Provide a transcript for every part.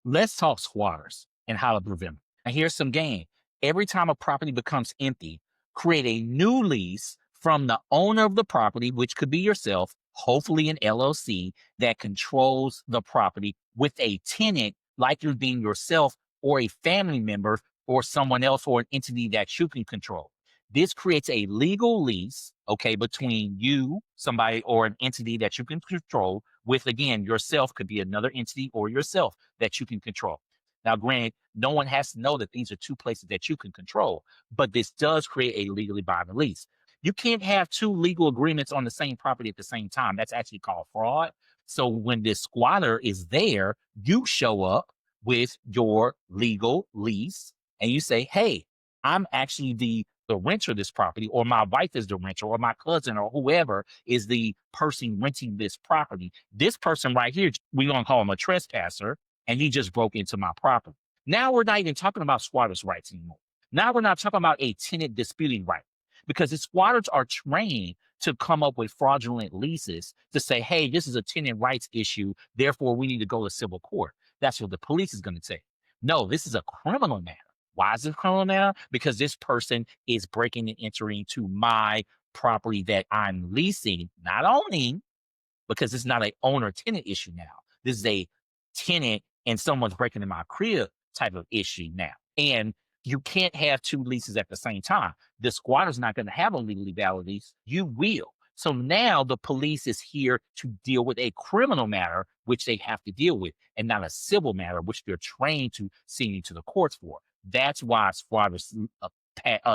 Let's talk squatters and how to prevent them. And here's some game. Every time a property becomes empty, create a new lease from the owner of the property, which could be yourself, hopefully an LLC that controls the property with a tenant like you're being yourself or a family member or someone else or an entity that you can control. This creates a legal lease, okay, between you, somebody, or an entity that you can control with, again, yourself could be another entity or yourself that you can control. Now, granted, no one has to know that these are two places that you can control, but this does create a legally binding lease. You can't have two legal agreements on the same property at the same time. That's actually called fraud. So when this squatter is there, you show up with your legal lease and you say, hey, I'm actually the renter of this property, or my wife is the renter, or my cousin, or whoever is the person renting this property. This person right here, we're gonna call him a trespasser, and he just broke into my property. Now we're not even talking about squatters' rights anymore. Now we're not talking about a tenant disputing right, because the squatters are trained to come up with fraudulent leases to say, hey, this is a tenant rights issue, therefore we need to go to civil court. That's what the police is going to say. No, this is a criminal matter. Why is it a criminal matter? Because this person is breaking and entering to my property that I'm leasing, not owning, because it's not a owner tenant issue now. This is a tenant and someone's breaking in my crib type of issue now. And you can't have two leases at the same time. The squatter's not going to have a legally valid lease. You will. So now the police is here to deal with a criminal matter, which they have to deal with, and not a civil matter, which they're trained to send you to the courts for. That's why squatters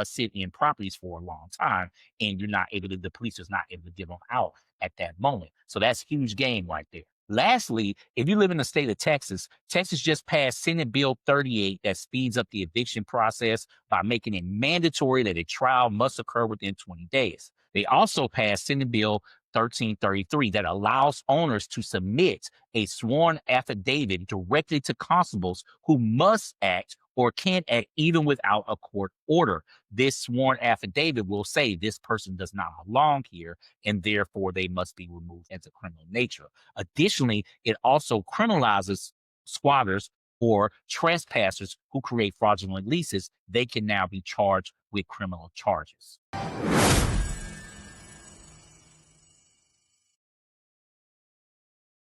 sit in properties for a long time, and you're not able to, the police is not able to get them out at that moment. So that's huge game right there. Lastly, if you live in the state of Texas, Texas just passed Senate Bill 38 that speeds up the eviction process by making it mandatory that a trial must occur within 20 days. They also passed Senate Bill 1333 that allows owners to submit a sworn affidavit directly to constables who must act or can act even without a court order. This sworn affidavit will say this person does not belong here and therefore they must be removed as a criminal nature. Additionally, it also criminalizes squatters or trespassers who create fraudulent leases. They can now be charged with criminal charges.